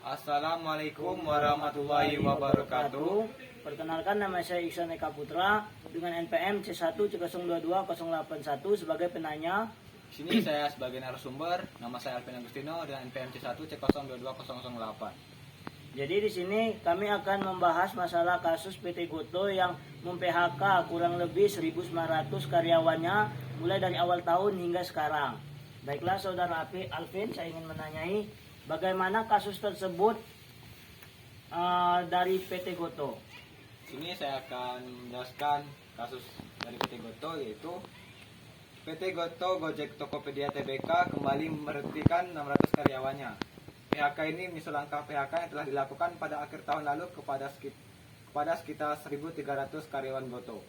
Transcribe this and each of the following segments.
Assalamualaikum warahmatullahi wabarakatuh. Perkenalkan, nama saya Iksan Eka Putra dengan NPM C1C022-081 sebagai penanya. Sini saya sebagai narasumber, nama saya Alvin Agustino dengan NPM C1C022-008. Jadi di sini kami akan membahas masalah kasus PT Gotoh yang mem-PHK kurang lebih 1.900 karyawannya mulai dari awal tahun hingga sekarang. Baiklah Saudara Alvin, saya ingin menanyai bagaimana kasus tersebut dari PT Gotoh. Sini saya akan menjelaskan kasus dari PT Gotoh, yaitu PT Gotoh Gojek Tokopedia Tbk kembali memberhentikan 600 karyawannya. PHK ini menyusul langkah PHK yang telah dilakukan pada akhir tahun lalu kepada sekitar 1.300 karyawan Gotoh.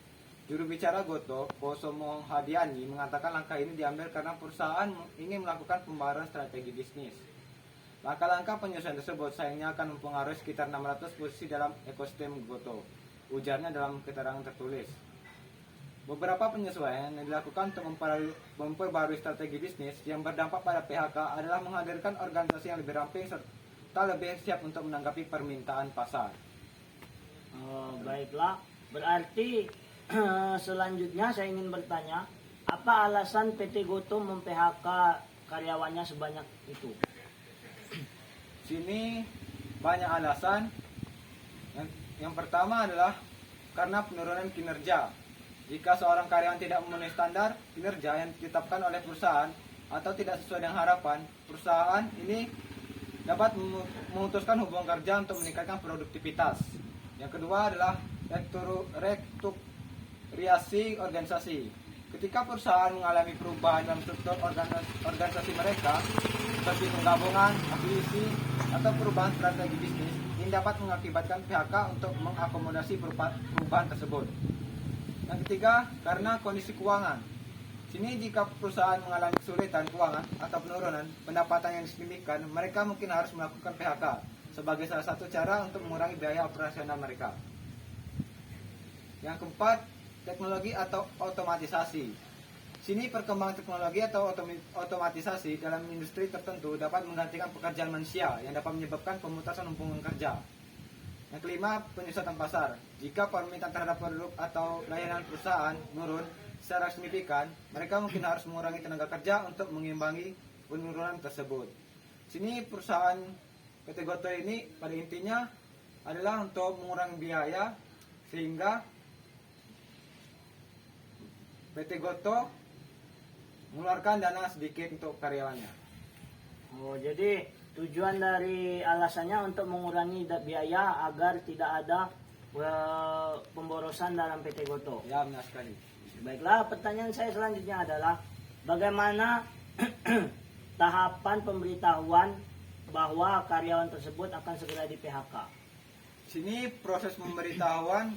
Juru bicara Gotoh, Posomo Hadiani, mengatakan langkah ini diambil karena perusahaan ingin melakukan pembaharuan strategi bisnis. Langkah-langkah penyesuaian tersebut sayangnya akan mempengaruhi sekitar 600 posisi dalam ekosistem Gotoh, ujarnya dalam keterangan tertulis. Beberapa penyesuaian yang dilakukan untuk memperbarui strategi bisnis yang berdampak pada PHK adalah menghadirkan organisasi yang lebih ramping serta lebih siap untuk menanggapi permintaan pasar. Baiklah, berarti selanjutnya saya ingin bertanya, apa alasan PT Gotoh mem-PHK karyawannya sebanyak itu? Sini banyak alasan. Yang pertama adalah karena penurunan kinerja. Jika seorang karyawan tidak memenuhi standar kinerja yang ditetapkan oleh perusahaan atau tidak sesuai dengan harapan, perusahaan ini dapat memutuskan hubungan kerja untuk meningkatkan produktivitas. Yang kedua adalah restrukturisasi organisasi. Ketika perusahaan mengalami perubahan dalam struktur organisasi mereka, seperti penggabungan, akuisisi, atau perubahan strategi bisnis, ini dapat mengakibatkan PHK untuk mengakomodasi perubahan tersebut. Yang ketiga, karena kondisi keuangan. Sini jika perusahaan mengalami kesulitan keuangan atau penurunan pendapatan yang signifikan, mereka mungkin harus melakukan PHK sebagai salah satu cara untuk mengurangi biaya operasional mereka. Yang keempat, teknologi atau otomatisasi. Sini perkembangan teknologi atau otomatisasi dalam industri tertentu dapat menggantikan pekerjaan manusia yang dapat menyebabkan pemutasan hubungan kerja. Yang kelima, penyusutan pasar. Jika permintaan terhadap produk atau layanan perusahaan menurun secara signifikan, mereka mungkin harus mengurangi tenaga kerja untuk mengimbangi penurunan tersebut. Sini perusahaan PT Gotoh ini pada intinya adalah untuk mengurangi biaya sehingga PT Gotoh mengeluarkan dana sedikit untuk karyawannya. Jadi tujuan dari alasannya untuk mengurangi biaya agar tidak ada pemborosan dalam PT Gotoh. Ya, benar sekali. Baiklah, pertanyaan saya selanjutnya adalah bagaimana tahapan pemberitahuan bahwa karyawan tersebut akan segera di PHK? Sini proses pemberitahuan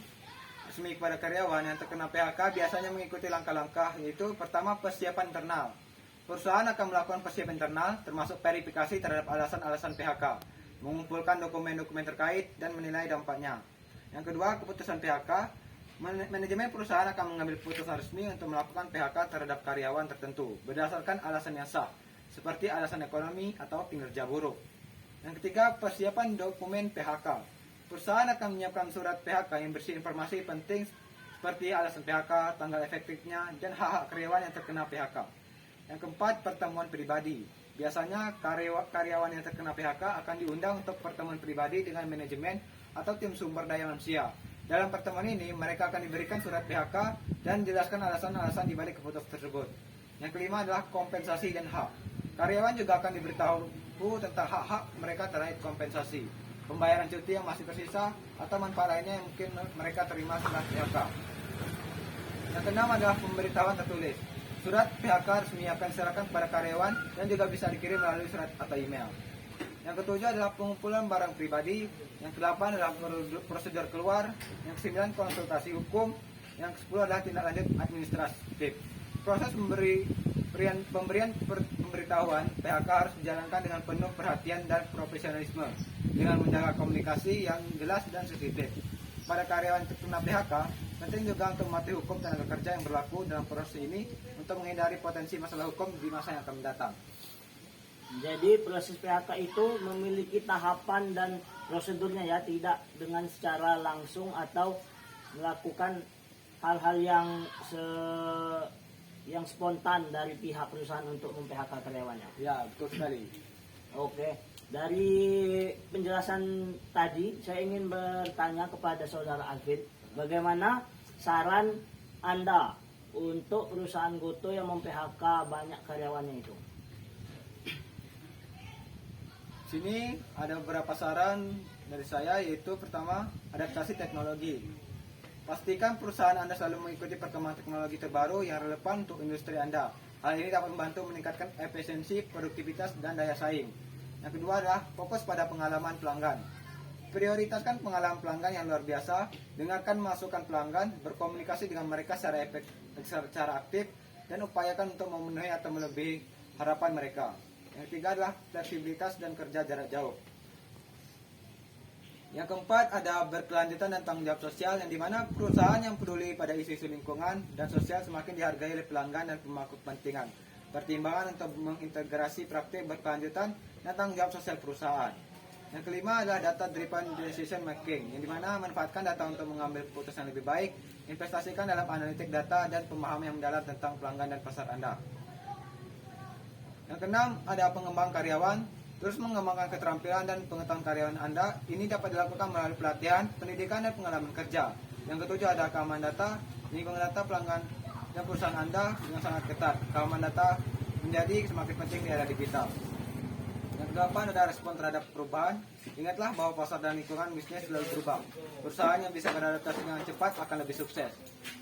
resmi kepada karyawan yang terkena PHK biasanya mengikuti langkah-langkah, yaitu pertama, persiapan internal. Perusahaan akan melakukan persiapan internal termasuk verifikasi terhadap alasan-alasan PHK, mengumpulkan dokumen-dokumen terkait dan menilai dampaknya. Yang kedua, keputusan PHK. Manajemen perusahaan akan mengambil keputusan resmi untuk melakukan PHK terhadap karyawan tertentu berdasarkan alasan yang sah, seperti alasan ekonomi atau kinerja buruk. Yang ketiga, persiapan dokumen PHK. Perusahaan akan menyiapkan surat PHK yang berisi informasi penting seperti alasan PHK, tanggal efektifnya, dan hak-hak karyawan yang terkena PHK. Yang keempat, pertemuan pribadi. Biasanya karyawan yang terkena PHK akan diundang untuk pertemuan pribadi dengan manajemen atau tim sumber daya manusia. Dalam pertemuan ini, mereka akan diberikan surat PHK dan jelaskan alasan-alasan dibalik keputusan tersebut. Yang kelima adalah kompensasi dan hak. Karyawan juga akan diberitahu tentang hak-hak mereka terkait kompensasi, pembayaran cuti yang masih tersisa, atau manfaat lainnya yang mungkin mereka terima setelah PHK. Yang keenam adalah pemberitahuan tertulis. Surat PHK resmi akan diserahkan kepada karyawan dan juga bisa dikirim melalui surat atau email. Yang ketujuh adalah pengumpulan barang pribadi. Yang kedelapan adalah prosedur keluar. Yang kesembilan, konsultasi hukum. Yang kesepuluh adalah tindak lanjut administratif. Proses pemberian pemberitahuan PHK harus dijalankan dengan penuh perhatian dan profesionalisme, dengan menjaga komunikasi yang jelas dan sensitif. Pada karyawan terkena PHK, penting juga untuk mematuhi hukum tenaga kerja yang berlaku dalam proses ini untuk menghindari potensi masalah hukum di masa yang akan mendatang. Jadi proses PHK itu memiliki tahapan dan prosedurnya ya, tidak dengan secara langsung atau melakukan hal-hal yang spontan dari pihak perusahaan untuk mem-PHK karyawannya. Ya, betul sekali. Oke, dari penjelasan tadi saya ingin bertanya kepada saudara Alvin, bagaimana saran Anda untuk perusahaan Goto yang mem-PHK banyak karyawannya itu? Sini ada beberapa saran dari saya, yaitu pertama, adaptasi teknologi. Pastikan perusahaan Anda selalu mengikuti perkembangan teknologi terbaru yang relevan untuk industri Anda. Hal ini dapat membantu meningkatkan efisiensi, produktivitas, dan daya saing. Yang kedua adalah fokus pada pengalaman pelanggan. Prioritaskan pengalaman pelanggan yang luar biasa, dengarkan masukan pelanggan, berkomunikasi dengan mereka secara aktif, dan upayakan untuk memenuhi atau melebihi harapan mereka. Yang ketiga adalah fleksibilitas dan kerja jarak jauh. Yang keempat ada berkelanjutan dan tanggung jawab sosial, yang dimana perusahaan yang peduli pada isu-isu lingkungan dan sosial semakin dihargai oleh pelanggan dan pemangku kepentingan. Pertimbangan untuk mengintegrasi praktik berkelanjutan dan tanggung jawab sosial perusahaan. Yang kelima adalah data driven decision making, yang dimana manfaatkan data untuk mengambil keputusan lebih baik, investasikan dalam analitik data dan pemahaman yang mendalam tentang pelanggan dan pasar Anda. Yang keenam ada pengembangan karyawan. Terus mengembangkan keterampilan dan pengetahuan karyawan Anda. Ini dapat dilakukan melalui pelatihan, pendidikan, dan pengalaman kerja. Yang ketujuh ada keamanan data. Lingkungan data pelanggan dan perusahaan Anda dengan sangat ketat. Keamanan data menjadi semakin penting di era digital. Yang kedelapan ada respon terhadap perubahan. Ingatlah bahwa pasar dan lingkungan bisnis selalu berubah. Perusahaan yang bisa beradaptasi dengan cepat akan lebih sukses.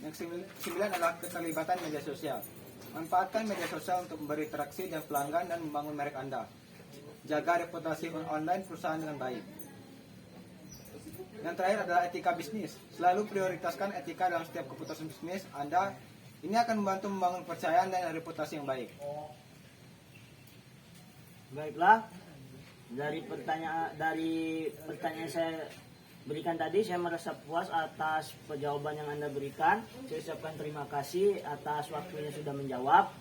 Yang sembilan adalah keterlibatan media sosial. Manfaatkan media sosial untuk memberi interaksi dengan pelanggan dan membangun merek Anda. Jaga reputasi online perusahaan dengan baik. Yang terakhir adalah etika bisnis. Selalu prioritaskan etika dalam setiap keputusan bisnis Anda. Ini akan membantu membangun kepercayaan dan reputasi yang baik. Baiklah, dari pertanyaan yang saya berikan tadi, saya merasa puas atas jawaban yang Anda berikan. Saya ucapkan terima kasih atas waktunya sudah menjawab.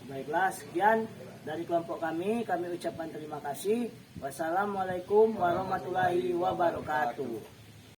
Baiklah, sekian dari kelompok kami ucapkan terima kasih. Wassalamualaikum warahmatullahi wabarakatuh.